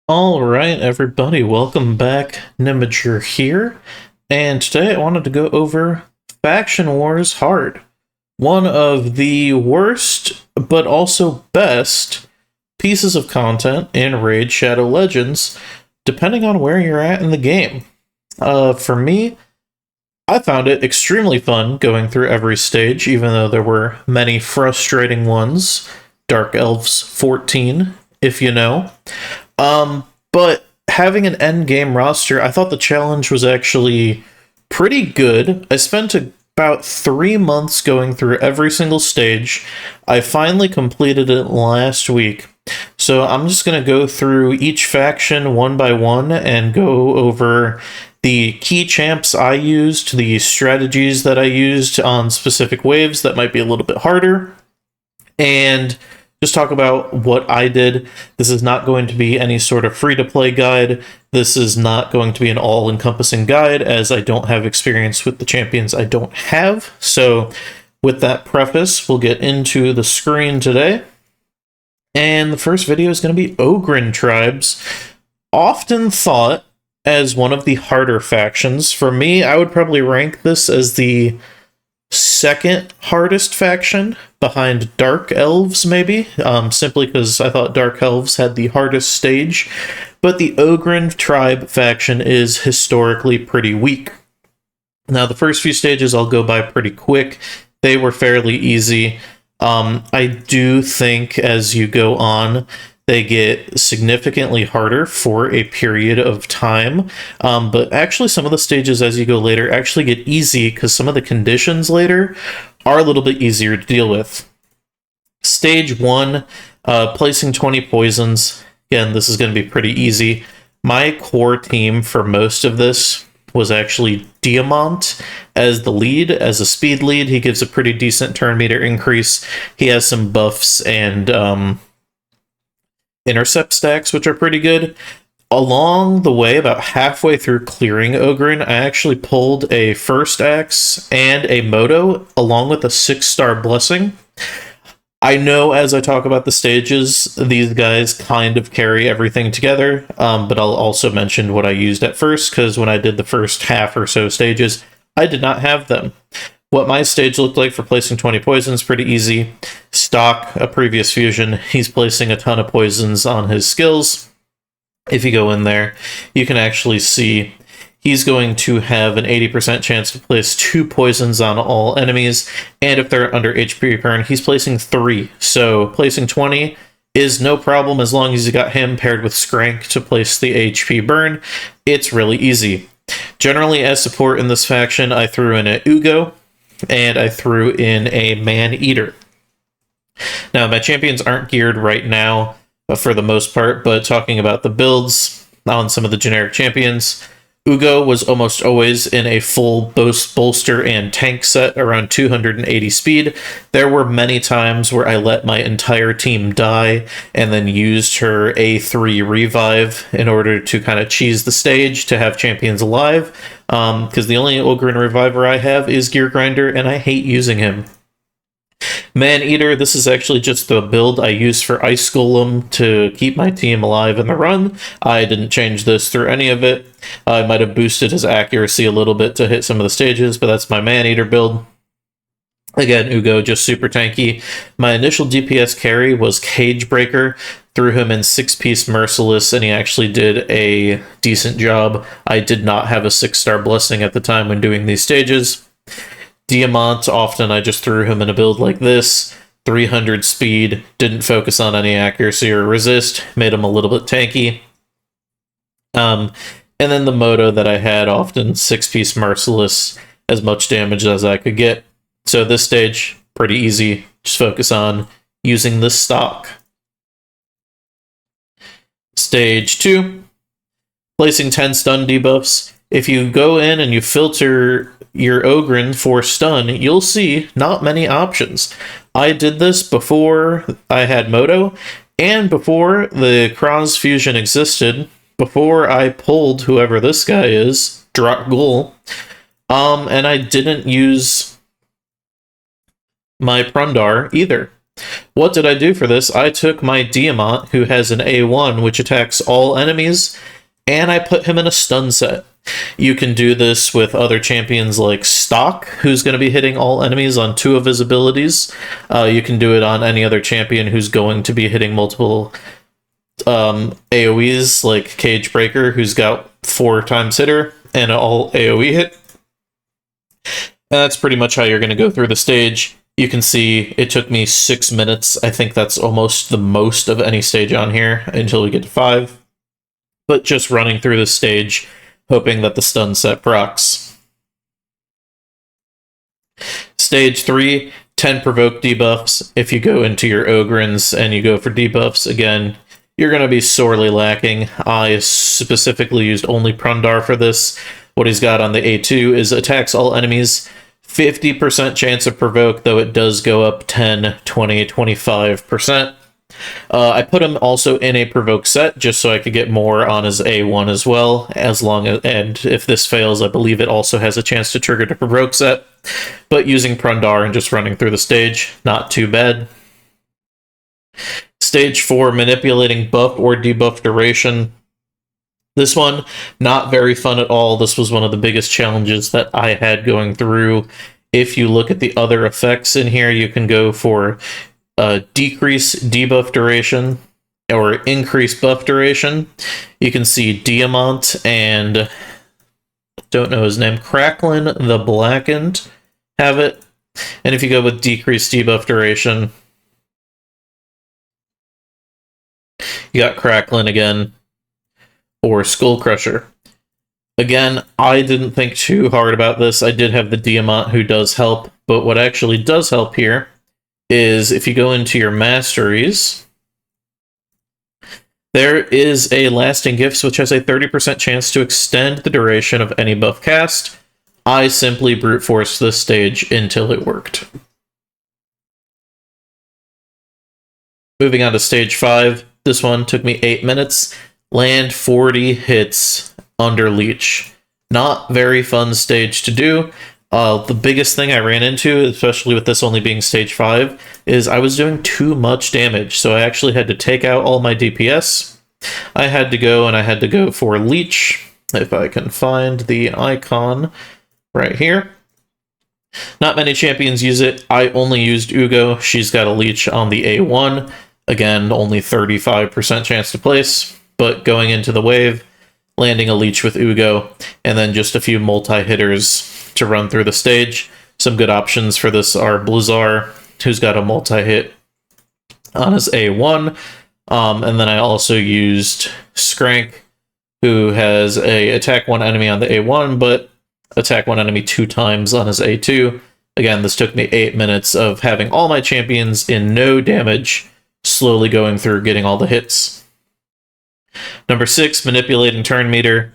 All right, everybody, welcome back. Nimager here, and today I wanted to go over Faction Wars Hard, one of the worst but also best pieces of content in Raid Shadow Legends, depending on where you're at in the game. For me, I found it extremely fun going through every stage, even though there were many frustrating ones. Dark Elves 14, if you know. But having an end game roster, I thought the challenge was actually pretty good. I spent about 3 months going through every single stage. I finally completed it last week. So I'm just going to go through each faction one by one and go over the key champs I used, the strategies that I used on specific waves that might be a little bit harder, and just talk about what I did. This is not going to be any sort of free-to-play guide. This is not going to be an all-encompassing guide, as I don't have experience with the champions I don't have. So with that preface, we'll get into the screen today. And the first video is going to be Ogryn Tribes, often thought as one of the harder factions. For me, I would probably rank this as the second hardest faction behind Dark Elves, maybe, simply because I thought Dark Elves had the hardest stage, but the Ogryn Tribe faction is historically pretty weak. Now, the first few stages I'll go by pretty quick. They were fairly easy. I do think as you go on, they get significantly harder for a period of time. But actually some of the stages as you go later actually get easy because some of the conditions later are a little bit easier to deal with. Stage 1, placing 20 poisons. Again, this is going to be pretty easy. My core team for most of this was actually Diamant as the lead, as a speed lead. He gives a pretty decent turn meter increase. He has some buffs and intercept stacks, which are pretty good. Along the way, about halfway through clearing Ogryn, I actually pulled a first axe and a moto, along with a 6-star blessing. I know as I talk about the stages, these guys kind of carry everything together, but I'll also mention what I used at first, because when I did the first half or so stages, I did not have them. What my stage looked like for placing 20 poisons, pretty easy. Stock, a previous fusion, he's placing a ton of poisons on his skills. If you go in there, you can actually see he's going to have an 80% chance to place 2 poisons on all enemies, and if they're under HP burn, he's placing 3. So placing 20 is no problem as long as you got him paired with Skrank to place the HP burn. It's really easy. Generally, as support in this faction, I threw in a Ugo, and I threw in a Man-Eater. Now, my champions aren't geared right now for the most part, but talking about the builds on some of the generic champions, Ugo was almost always in a full bolster and tank set around 280 speed. There were many times where I let my entire team die and then used her A3 revive in order to kind of cheese the stage to have champions alive, because the only Ogryn reviver I have is Gear Grinder, and I hate using him. Man-Eater, this is actually just the build I used for Ice Golem to keep my team alive in the run. I didn't change this through any of it. I might have boosted his accuracy a little bit to hit some of the stages, but that's my Man-Eater build. Again, Ugo, just super tanky. My initial DPS carry was Cage Breaker. Threw him in 6-piece Merciless, and he actually did a decent job. I did not have a 6-star blessing at the time when doing these stages. Diamant, often I just threw him in a build like this. 300 speed, didn't focus on any accuracy or resist, made him a little bit tanky. And then the moto that I had, often 6-piece Merciless, as much damage as I could get. So this stage, pretty easy, just focus on using this stock. Stage 2, placing 10 stun debuffs. If you go in and you filter your Ogryn for stun, you'll see not many options. I did this before I had Moto, and before the Cross Fusion existed, before I pulled whoever this guy is, Drak Gul, and I didn't use my Prundar either. What did I do for this? I took my Diamant, who has an A1, which attacks all enemies, and I put him in a stun set. You can do this with other champions like Stock, who's going to be hitting all enemies on 2 of his abilities. You can do it on any other champion who's going to be hitting multiple AoEs, like Cage Breaker, who's got 4 times hitter and an all AoE hit. And that's pretty much how you're going to go through the stage. You can see it took me 6 minutes. I think that's almost the most of any stage on here until we get to 5. But just running through the stage, hoping that the stun set procs. Stage 3, 10 provoke debuffs. If you go into your Ogryns and you go for debuffs, again, you're going to be sorely lacking. I specifically used only Prundar for this. What he's got on the A2 is attacks all enemies, 50% chance of provoke, though it does go up 10, 20, 25%. I put him also in a provoke set just so I could get more on his A1 as well, and if this fails, I believe it also has a chance to trigger the provoke set. But using Prundar and just running through the stage, not too bad. Stage 4, manipulating buff or debuff duration. This one, not very fun at all. This was one of the biggest challenges that I had going through. If you look at the other effects in here, you can go for decrease debuff duration or increase buff duration. You can see Diamant and don't know his name, Cracklin the Blackened have it. And if you go with decreased debuff duration, you got Cracklin again, or Skull Crusher. Again, I didn't think too hard about this. I did have the Diamant who does help, but what actually does help here is if you go into your masteries, there is a Lasting Gifts, which has a 30% chance to extend the duration of any buff cast. I simply brute forced this stage until it worked. Moving on to stage 5. This one took me 8 minutes. Land 40 hits under leech. Not very fun stage to do. The biggest thing I ran into, especially with this only being stage 5, is I was doing too much damage, so I actually had to take out all my DPS. I had to go for leech, if I can find the icon right here. Not many champions use it. I only used Ugo. She's got a leech on the A1. Again, only 35% chance to place, but going into the wave, landing a leech with Ugo, and then just a few multi-hitters to run through the stage. Some good options for this are Blizzar, who's got a multi-hit on his A1, and then I also used Skrank, who has a attack one enemy on the A1, but attack one enemy 2 times on his A2. Again, this took me 8 minutes of having all my champions in no damage, slowly going through getting all the hits. Number 6, manipulating turn meter.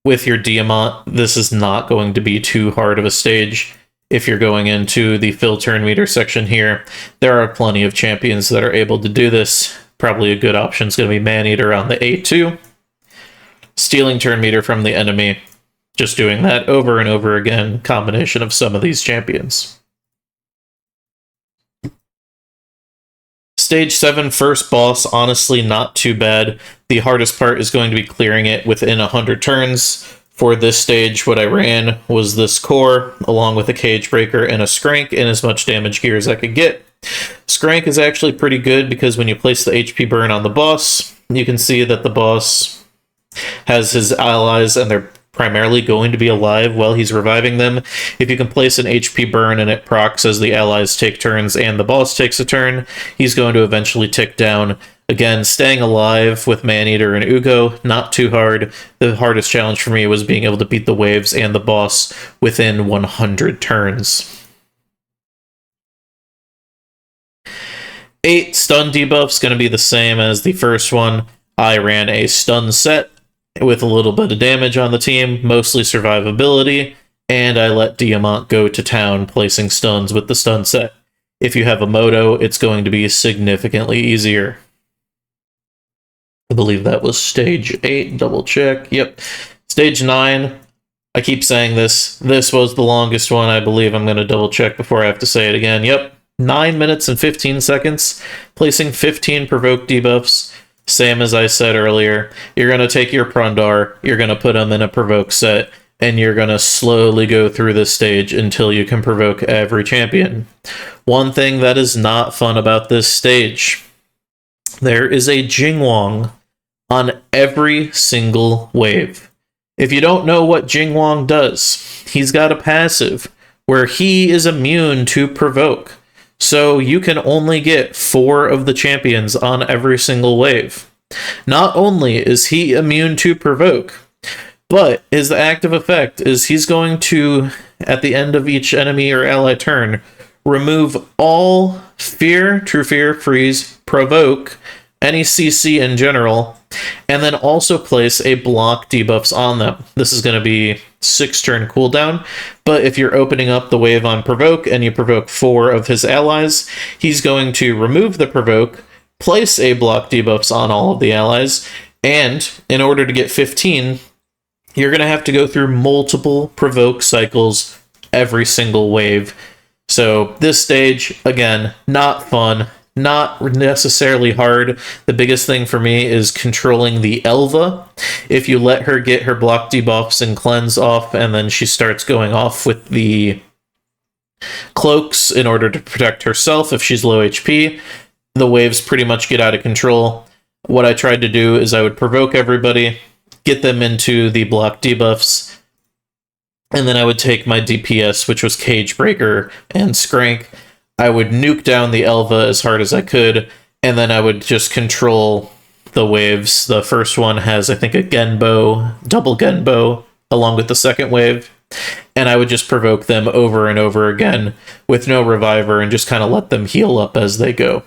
With your Diamant, this is not going to be too hard of a stage. If you're going into the fill turn meter section here, there are plenty of champions that are able to do this. Probably a good option is going to be Maneater on the A2. Stealing turn meter from the enemy. Just doing that over and over again, combination of some of these champions. Stage 7, first boss, honestly not too bad. The hardest part is going to be clearing it within 100 turns. For this stage, what I ran was this core, along with a Cage Breaker and a Skrank, and as much damage gear as I could get. Skrank is actually pretty good because when you place the HP burn on the boss, you can see that the boss has his allies and they're primarily going to be alive while he's reviving them. If you can place an HP burn and it procs as the allies take turns and the boss takes a turn, he's going to eventually tick down. Again, staying alive with Maneater and Ugo, not too hard. The hardest challenge for me was being able to beat the waves and the boss within 100 turns. 8, stun debuffs, going to be the same as the first one. I ran a stun set with a little bit of damage on the team, mostly survivability, and I let Diamant go to town placing stuns with the stun set. If you have a Moto, it's going to be significantly easier. I believe that was stage 8, double check, yep. Stage 9, I keep saying this was the longest one, I believe I'm going to double check before I have to say it again, yep. 9 minutes and 15 seconds, placing 15 provoke debuffs. Same as I said earlier, you're going to take your Prundar, you're going to put them in a provoke set, and you're going to slowly go through this stage until you can provoke every champion. One thing that is not fun about this stage, there is a Jingwong on every single wave. If you don't know what Jingwong does, he's got a passive where he is immune to provoke. So you can only get 4 of the champions on every single wave. Not only is he immune to provoke, but his active effect is he's going to, at the end of each enemy or ally turn, remove all fear, true fear, freeze, provoke, any CC in general, and then also place a block debuffs on them. This is going to be 6 turn cooldown, but if you're opening up the wave on provoke and you provoke 4 of his allies, he's going to remove the provoke, place a block debuffs on all of the allies, and in order to get 15, you're going to have to go through multiple provoke cycles every single wave. So this stage, again, not fun. Not necessarily hard. The biggest thing for me is controlling the Elva. If you let her get her block debuffs and cleanse off, and then she starts going off with the cloaks in order to protect herself if she's low HP, the waves pretty much get out of control. What I tried to do is I would provoke everybody, get them into the block debuffs, and then I would take my DPS, which was Cage Breaker and Skrank. I would nuke down the Elva as hard as I could, and then I would just control the waves. The first one has, I think, a Genbo, double Genbo, along with the second wave, and I would just provoke them over and over again with no reviver and just kind of let them heal up as they go.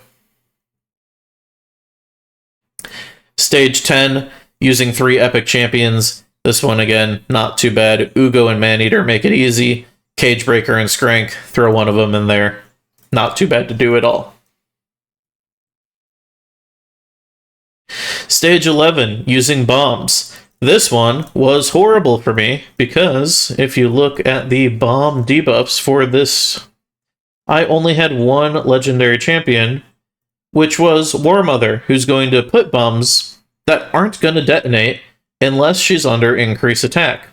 Stage 10, using 3 epic champions. This one, again, not too bad. Ugo and Maneater make it easy. Cage Breaker and Skrank, throw one of them in there. Not too bad to do at all. Stage 11, using bombs. This one was horrible for me because if you look at the bomb debuffs for this, I only had 1 legendary champion, which was War Mother, who's going to put bombs that aren't going to detonate unless she's under increased attack.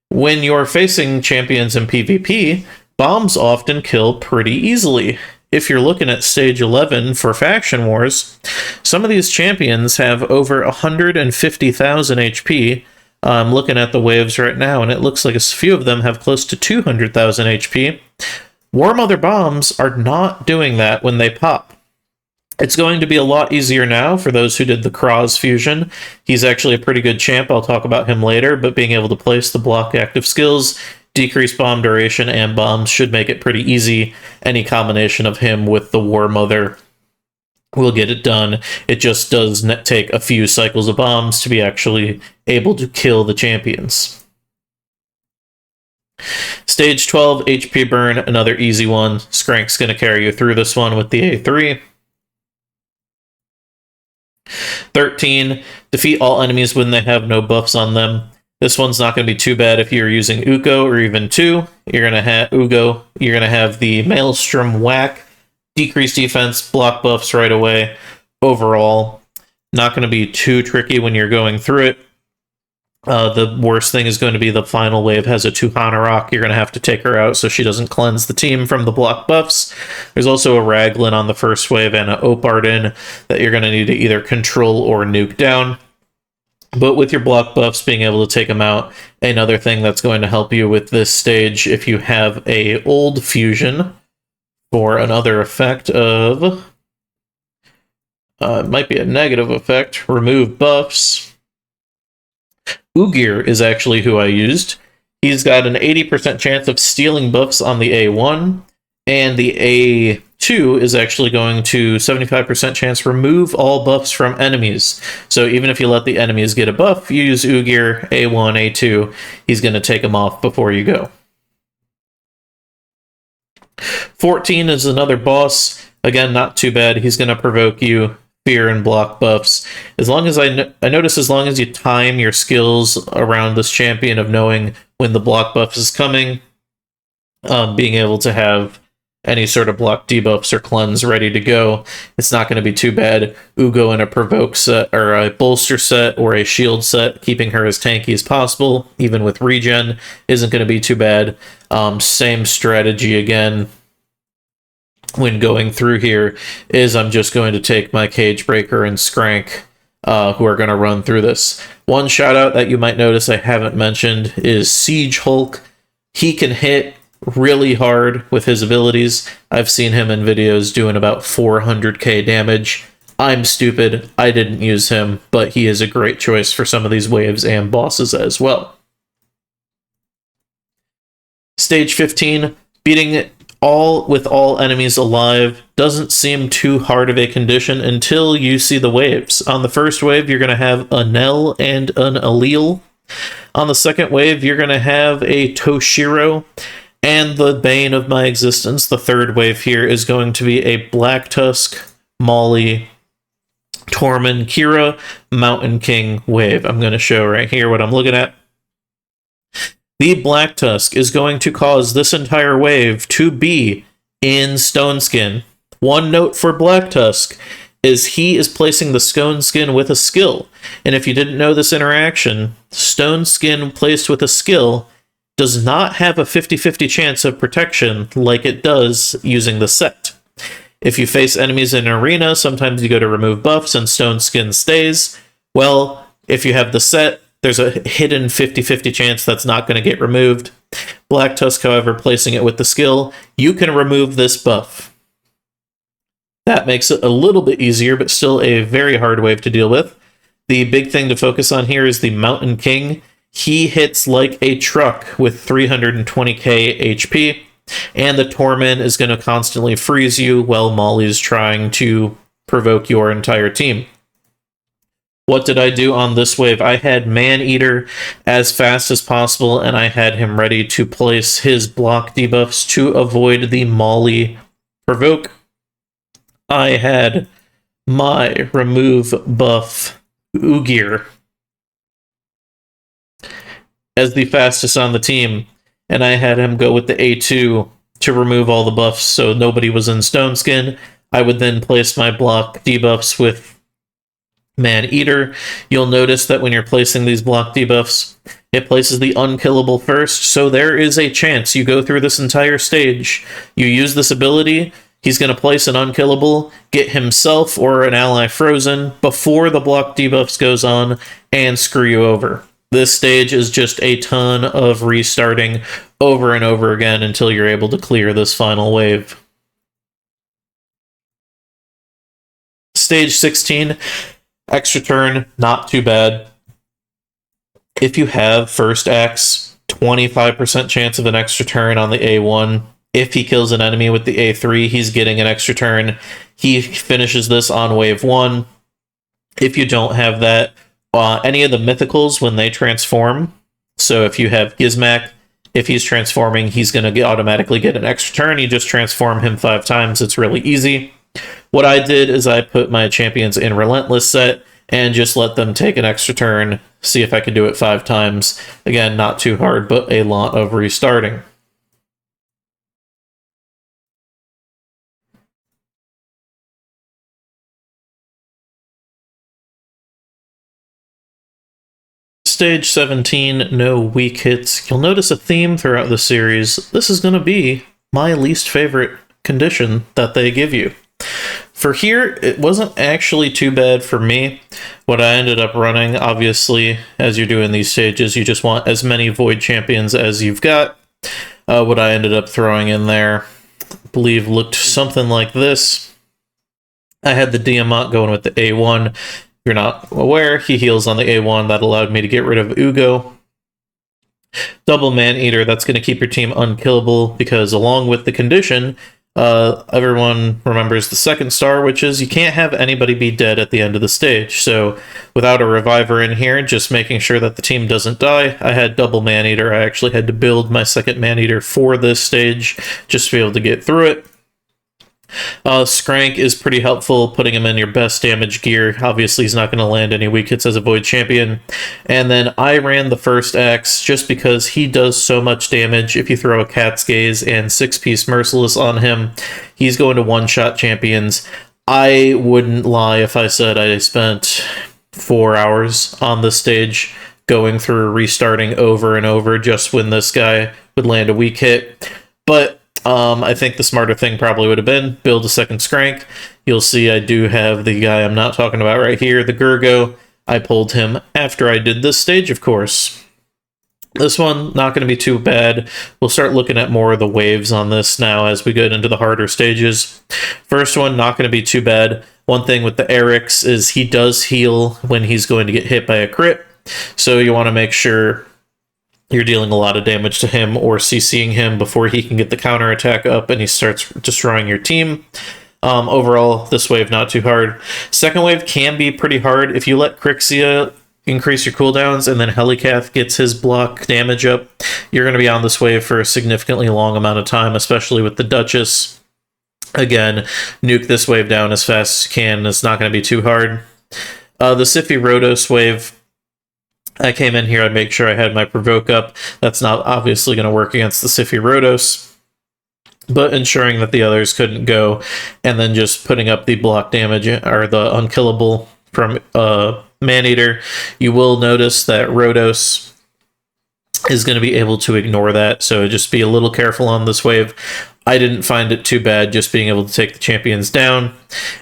When you're facing champions in PvP, bombs often kill pretty easily. If you're looking at stage 11 for Faction Wars, some of these champions have over 150,000 HP. I'm looking at the waves right now, and it looks like a few of them have close to 200,000 HP. War Mother bombs are not doing that when they pop. It's going to be a lot easier now for those who did the Kraz fusion. He's actually a pretty good champ. I'll talk about him later, but being able to place the block active skills, decrease bomb duration, and bombs should make it pretty easy. Any combination of him with the War Mother will get it done. It just does take a few cycles of bombs to be actually able to kill the champions. Stage 12, HP burn, another easy one. Skrank's going to carry you through this one with the A3. 13, defeat all enemies when they have no buffs on them. This one's not going to be too bad if you're using Uko or even 2. You're going to have Ugo. You're going to have the Maelstrom Whack, decrease defense, block buffs right away. Overall, not going to be too tricky when you're going through it. The worst thing is going to be the final wave has a Tuhana Rock. You're going to have to take her out so she doesn't cleanse the team from the block buffs. There's also a Raglan on the first wave and an Opardin that you're going to need to either control or nuke down. But with your block buffs, being able to take them out, another thing that's going to help you with this stage, if you have a old fusion for another effect of, it might be a negative effect, remove buffs. Ugir is actually who I used. He's got an 80% chance of stealing buffs on the A1, and the A2 is actually going to 75% chance remove all buffs from enemies. So even if you let the enemies get a buff, you use Ugir, A1, A2, he's going to take them off before you go. 14 is another boss. Again, not too bad. He's going to provoke you, fear and block buffs. As long as I notice, as long as you time your skills around this champion of knowing when the block buff is coming, being able to have any sort of block debuffs or cleanse ready to go. It's not going to be too bad. Ugo in a provoke set, or a bolster set, or a shield set, keeping her as tanky as possible, even with regen, isn't going to be too bad. Same strategy again when going through here is I'm just going to take my Cage Breaker and Skrank, who are going to run through this. One shout out that you might notice I haven't mentioned is Siege Hulk. He can hit really hard with his abilities. I've seen him in videos doing about 400k damage. I'm stupid, I didn't use him, but he is a great choice for some of these waves and bosses as well. Stage 15, beating all enemies alive doesn't seem too hard of a condition until you see the waves. On the first wave, you're going to have a Nell and an Allele. On the second wave, you're going to have a Toshiro and the bane of my existence. The third wave here is going to be a Black Tusk, Molly, Tormund, Kira, Mountain King wave. I'm going to show right here what I'm looking at. The Black Tusk is going to cause this entire wave to be in Stone Skin. One note for Black Tusk is he is placing the Stone Skin with a skill. And if you didn't know this interaction, Stone Skin placed with a skill does not have a 50-50 chance of protection like it does using the set. If you face enemies in an arena, sometimes you go to remove buffs and Stone Skin stays. Well, if you have the set, there's a hidden 50-50 chance that's not going to get removed. Black Tusk, however, placing it with the skill, you can remove this buff. That makes it a little bit easier, but still a very hard wave to deal with. The big thing to focus on here is the Mountain King. He hits like a truck with 320k HP, and the Tormund is going to constantly freeze you while Molly's trying to provoke your entire team. What did I do on this wave? I had Man-Eater as fast as possible, and I had him ready to place his block debuffs to avoid the Molly provoke. I had my remove buff Ugir as the fastest on the team, and I had him go with the A2 to remove all the buffs so nobody was in Stone Skin. I would then place my block debuffs with Man-Eater. You'll notice that when you're placing these block debuffs, it places the unkillable first, so there is a chance you go through this entire stage, you use this ability, he's going to place an unkillable, get himself or an ally frozen before the block debuffs goes on, and screw you over. This stage is just a ton of restarting over and over again until you're able to clear this final wave. Stage 16, extra turn, not too bad. If you have first axe, 25% chance of an extra turn on the A1. If he kills an enemy with the A3, he's getting an extra turn. He finishes this on wave 1. If you don't have that, any of the mythicals when they transform, so if you have Gizmak, if he's transforming, he's going to automatically get an extra turn. You just transform him 5 times. It's really easy. What I did is I put my champions in Relentless set and just let them take an extra turn, see if I could do it 5 times. Again, not too hard, but a lot of restarting. Stage 17, no weak hits. You'll notice a theme throughout the series. This is going to be my least favorite condition that they give you. For here, it wasn't actually too bad for me. What I ended up running, obviously, as you're doing these stages, you just want as many Void Champions as you've got. What I ended up throwing in there, I believe, looked something like this. I had the Diamant going with the A1. If you're not aware, he heals on the A1. That allowed me to get rid of Ugo. Double Man-Eater, that's going to keep your team unkillable, because along with the condition, everyone remembers the second star, which is you can't have anybody be dead at the end of the stage. So without a reviver in here, just making sure that the team doesn't die, I had double Man-Eater. I actually had to build my second Man-Eater for this stage just to be able to get through it. Skrank is pretty helpful, putting him in your best damage gear. Obviously, he's not going to land any weak hits as a Void Champion. And then I ran the first axe just because he does so much damage. If you throw a Cat's Gaze and 6-piece Merciless on him, he's going to one-shot champions. I wouldn't lie if I said I spent 4 hours on this stage going through restarting over and over just when this guy would land a weak hit. But I think the smarter thing probably would have been build a second Skrank. You'll see I do have the guy I'm not talking about right here, the Gurgo. I pulled him after I did this stage, of course. This one, not going to be too bad. We'll start looking at more of the waves on this now as we get into the harder stages. First one, not going to be too bad. One thing with the Eric's is he does heal when he's going to get hit by a crit. So you want to make sure you're dealing a lot of damage to him or CCing him before he can get the counterattack up and he starts destroying your team. Overall, this wave not too hard. Second wave can be pretty hard. If you let Crixia increase your cooldowns and then Helicath gets his block damage up, you're going to be on this wave for a significantly long amount of time, especially with the Duchess. Again, nuke this wave down as fast as you can. It's not going to be too hard. The Siphi Rhodos wave, I came in here, I make sure I had my Provoke up. That's not obviously going to work against the Siphi Rhodos, but ensuring that the others couldn't go, and then just putting up the block damage, or the unkillable from Maneater. You will notice that Rhodos is going to be able to ignore that, so just be a little careful on this wave. I didn't find it too bad just being able to take the champions down,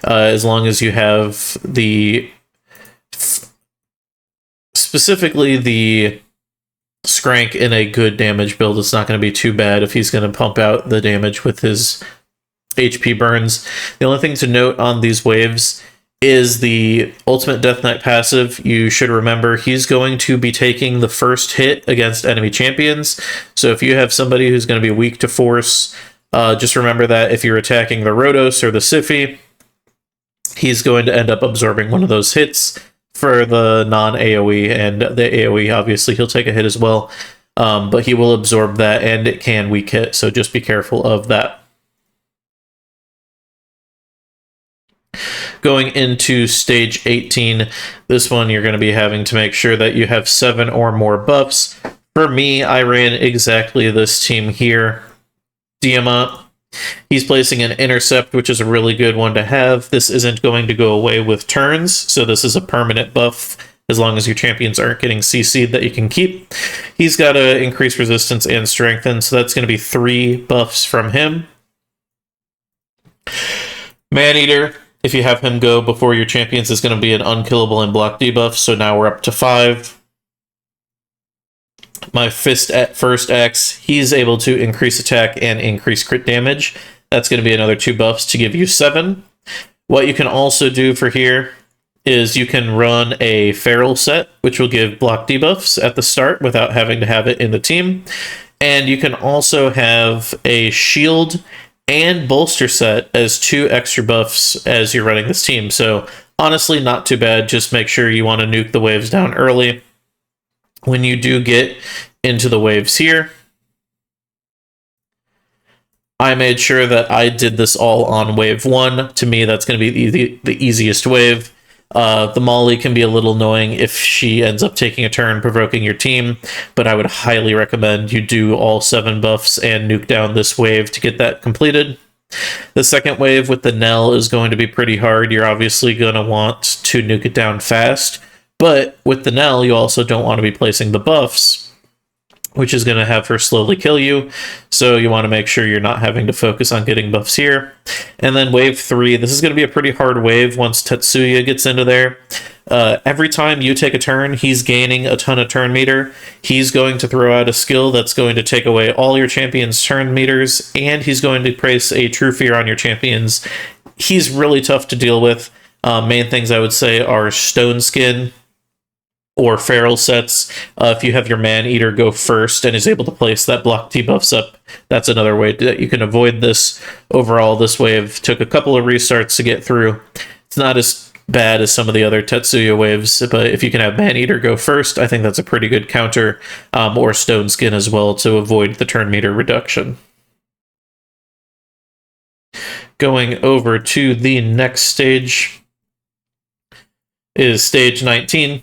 as long as you have the... specifically the Skrank in a good damage build. It's not going to be too bad if he's going to pump out the damage with his HP burns. The only thing to note on these waves is the Ultimate Death Knight passive. You should remember he's going to be taking the first hit against enemy champions. So if you have somebody who's going to be weak to force, just remember that if you're attacking the Rhodos or the Siphi, he's going to end up absorbing one of those hits for the non-AoE, and the AoE, obviously, he'll take a hit as well, but he will absorb that, and it can weak hit, so just be careful of that. Going into stage 18, this one you're going to be having to make sure that you have 7 or more buffs. For me, I ran exactly this team here. Diamant. He's placing an Intercept, which is a really good one to have. This isn't going to go away with turns, so this is a permanent buff as long as your champions aren't getting CC'd that you can keep. He's got to increase resistance and strengthen, so that's going to be 3 buffs from him. Maneater, if you have him go before your champions, is going to be an unkillable and block debuff, so now we're up to 5. My first axe, he's able to increase attack and increase crit damage. That's going to be another 2 buffs to give you 7. What you can also do for here is you can run a Feral set, which will give block debuffs at the start without having to have it in the team. And you can also have a Shield and Bolster set as 2 extra buffs as you're running this team. So honestly, not too bad. Just make sure you want to nuke the waves down early. When you do get into the waves here, I made sure that I did this all on wave 1. To me, that's going to be the easiest wave. The Molly can be a little annoying if she ends up taking a turn provoking your team, but I would highly recommend you do all 7 buffs and nuke down this wave to get that completed. The second wave with the Nell is going to be pretty hard. You're obviously going to want to nuke it down fast. But with the Nell, you also don't want to be placing the buffs, which is going to have her slowly kill you. So you want to make sure you're not having to focus on getting buffs here. And then wave 3, this is going to be a pretty hard wave once Tetsuya gets into there. Every time you take a turn, he's gaining a ton of turn meter. He's going to throw out a skill that's going to take away all your champions' turn meters, and he's going to place a True Fear on your champions. He's really tough to deal with. Main things I would say are Stone Skin or Feral sets. If you have your Man-Eater go first and is able to place that block debuffs up, that's another way that you can avoid this. Overall, this wave took a couple of restarts to get through. It's not as bad as some of the other Tetsuya waves, but if you can have Man-Eater go first, I think that's a pretty good counter, or Stone Skin as well to avoid the turn meter reduction. going over to the next stage is stage 19.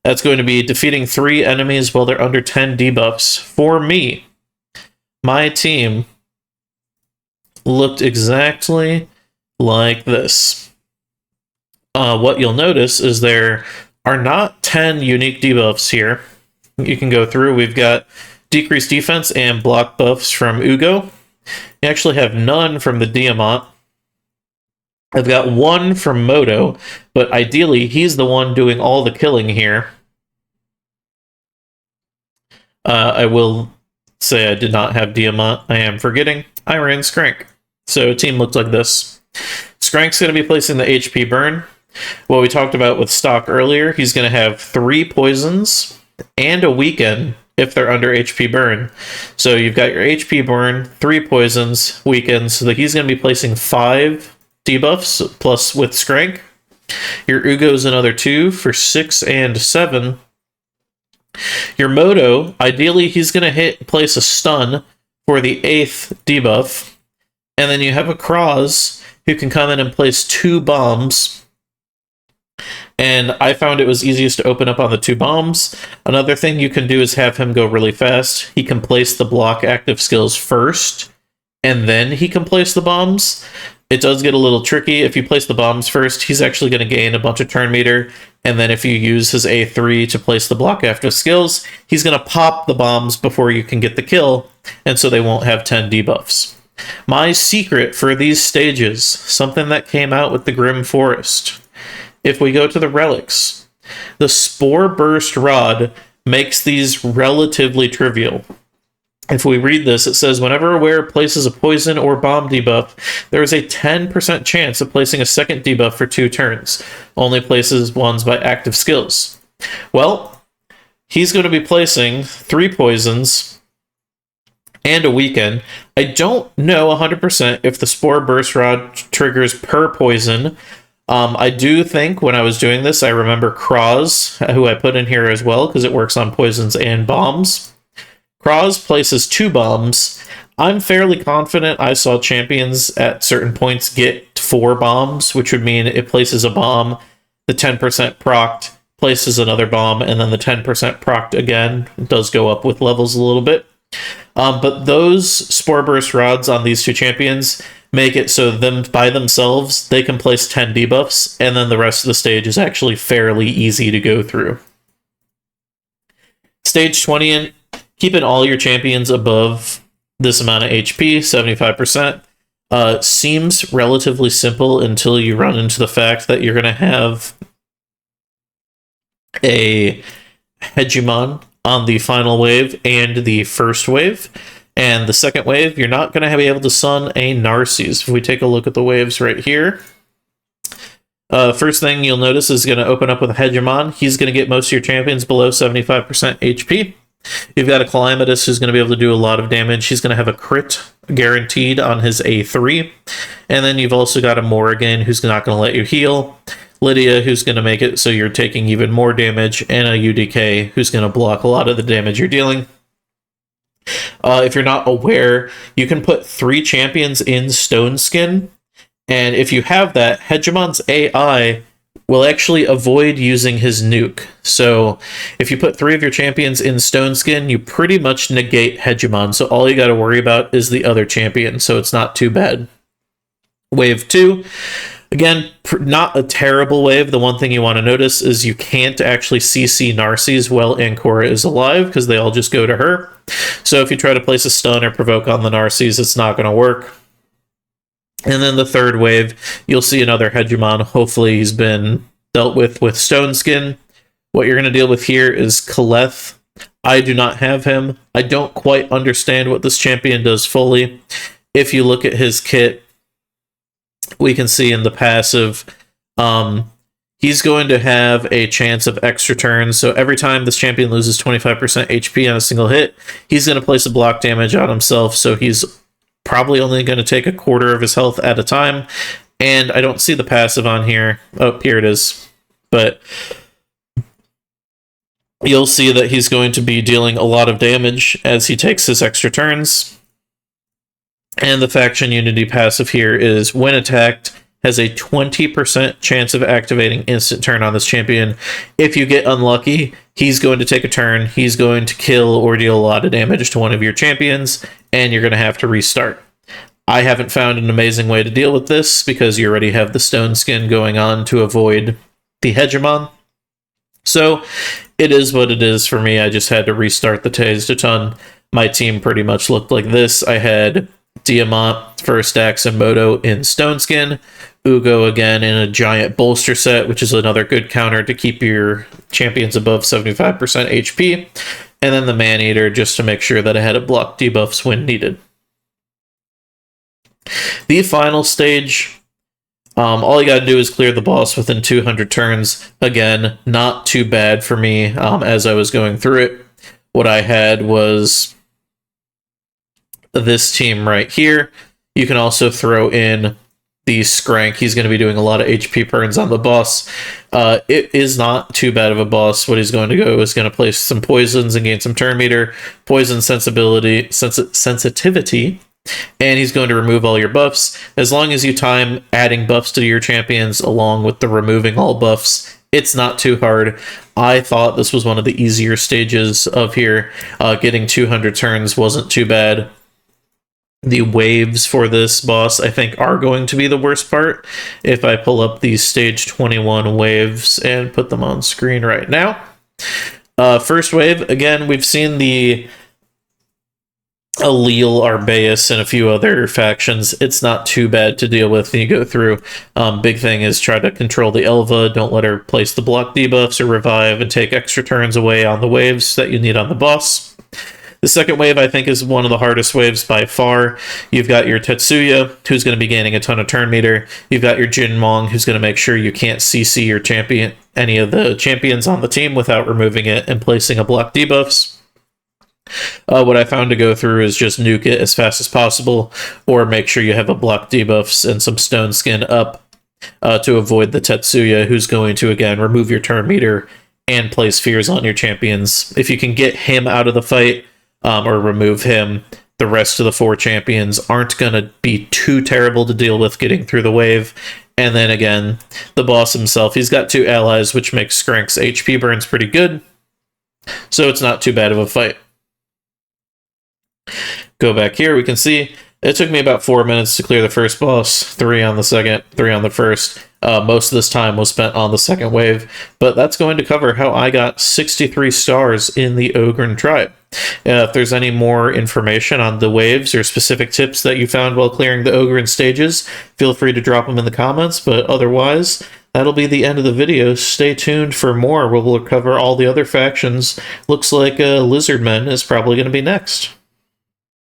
That's going to be defeating 3 enemies while they're under 10 debuffs. For me, my team looked exactly like this. What you'll notice is there are not 10 unique debuffs here. You can go through. We've got decreased defense and block buffs from Ugo. You actually have none from the Diamant. I've got 1 from Moto, but ideally he's the one doing all the killing here. I will say I did not have Diamant. I am forgetting. I ran Skrank. So team looked like this. Skrank's going to be placing the HP burn. What we talked about with stock earlier, he's going to have 3 poisons and a weaken if they're under HP burn. So you've got your HP burn, 3 poisons, weakens, so that he's going to be placing 5 debuffs plus with Skrank. Your Ugo's another 2 for 6 and 7. Your Moto, ideally he's going to place a stun for the 8th debuff. And then you have a Cross who can come in and place 2 bombs. And I found it was easiest to open up on the 2 bombs. Another thing you can do is have him go really fast. He can place the block active skills first, and then he can place the bombs. It does get a little tricky. If you place the bombs first, he's actually going to gain a bunch of turn meter. And then if you use his A3 to place the block active skills, he's going to pop the bombs before you can get the kill. And so they won't have 10 debuffs. My secret for these stages, something that came out with the Grim Forest. If we go to the relics, the Spore Burst Rod makes these relatively trivial. If we read this, it says, whenever a wearer places a poison or bomb debuff, there is a 10% chance of placing a second debuff for 2 turns. Only places ones by active skills. Well, he's going to be placing 3 poisons and a weaken. I don't know 100% if the Spore Burst Rod triggers per poison. I do think when I was doing this, I remember Kraz, who I put in here as well, because it works on poisons and bombs. Kraz places 2 bombs. I'm fairly confident I saw champions at certain points get 4 bombs, which would mean it places a bomb, the 10% procced, places another bomb, and then the 10% procced again. It does go up with levels a little bit. But those Spore Burst Rods on these 2 champions make it so them by themselves, they can place 10 debuffs, and then the rest of the stage is actually fairly easy to go through. Stage 20, keeping all your champions above this amount of HP, 75%, seems relatively simple until you run into the fact that you're going to have a Hegemon on the final wave and the first wave. And the second wave, you're not going to be able to sun a Narses. If we take a look at the waves right here, first thing you'll notice is going to open up with a Hegemon. He's going to get most of your champions below 75% HP. You've got a Calamitous who's going to be able to do a lot of damage. He's going to have a crit guaranteed on his A3. And then you've also got a Morrigan who's not going to let you heal. Lydia, who's going to make it so you're taking even more damage. And a UDK, who's going to block a lot of the damage you're dealing. If you're not aware, you can put 3 champions in Stone Skin, and if you have that, Hegemon's AI will actually avoid using his nuke. So if you put 3 of your champions in Stone Skin, you pretty much negate Hegemon, so all you got to worry about is the other champion, so it's not too bad. Wave 2, again, not a terrible wave. The one thing you want to notice is you can't actually CC Narses while Ancora is alive, because they all just go to her. So if you try to place a stun or provoke on the Narses, it's not going to work. And then the third wave, you'll see another Hegemon. Hopefully he's been dealt with Stone Skin. What you're going to deal with here is Kaleth. I do not have him. I don't quite understand what this champion does fully. If you look at his kit, we can see in the passive, he's going to have a chance of extra turns. So every time this champion loses 25% HP on a single hit, he's going to place a block damage on himself. So he's probably only going to take a quarter of his health at a time. And I don't see the passive on here. Oh, here it is. But you'll see that he's going to be dealing a lot of damage as he takes his extra turns. And the faction unity passive here is when attacked, has a 20% chance of activating instant turn on this champion. If you get unlucky, he's going to take a turn, he's going to kill or deal a lot of damage to one of your champions, and you're going to have to restart. I haven't found an amazing way to deal with this because you already have the stone skin going on to avoid the hegemon. So it is what it is for me. I just had to restart the Tased a ton. My team pretty much looked like this. I had Diamant, First Axe, and Moto in stone skin. Ugo again in a giant bolster set, which is another good counter to keep your champions above 75% HP. And then the Man-Eater just to make sure that I had a block debuffs when needed. The final stage, all you gotta do is clear the boss within 200 turns. Again, not too bad for me as I was going through it. What I had was this team right here. You can also throw in the Skrank. He's going to be doing a lot of HP burns on the boss. It is not too bad of a boss. What he's going to go is going to place some poisons and gain some turn meter, poison sensitivity, and he's going to remove all your buffs. As long as you time adding buffs to your champions along with the removing all buffs, it's not too hard. I thought this was one of the easier stages of here. Getting 200 turns wasn't too bad. The waves for this boss, I think, are going to be the worst part. If I pull up these stage 21 waves and put them on screen right now. First wave, again, we've seen the Allele, Arbaeus, and a few other factions. It's not too bad to deal with when you go through. Big thing is try to control the Elva. Don't let her place the block debuffs or revive and take extra turns away on the waves that you need on the boss. The second wave, I think, is one of the hardest waves by far. You've got your Tetsuya, who's going to be gaining a ton of turn meter. You've got your Jinmong, who's going to make sure you can't CC your champion, any of the champions on the team without removing it and placing a block debuffs. What I found to go through is just nuke it as fast as possible, or make sure you have a block debuffs and some stone skin up to avoid the Tetsuya, who's going to, again, remove your turn meter and place fears on your champions. If you can get him out of the fight, or remove him, the rest of the 4 champions aren't going to be too terrible to deal with getting through the wave. And then again, the boss himself, he's got 2 allies, which makes Skrank's HP burns pretty good. So it's not too bad of a fight. Go back here, we can see it took me about 4 minutes to clear the first boss, 3 on the second, 3 on the first. Most of this time was spent on the second wave, but that's going to cover how I got 63 stars in the Ogryn Tribe. If there's any more information on the waves or specific tips that you found while clearing the Ogryn stages, feel free to drop them in the comments, but otherwise, that'll be the end of the video. Stay tuned for more. We'll cover all the other factions. Looks like Lizardmen is probably going to be next.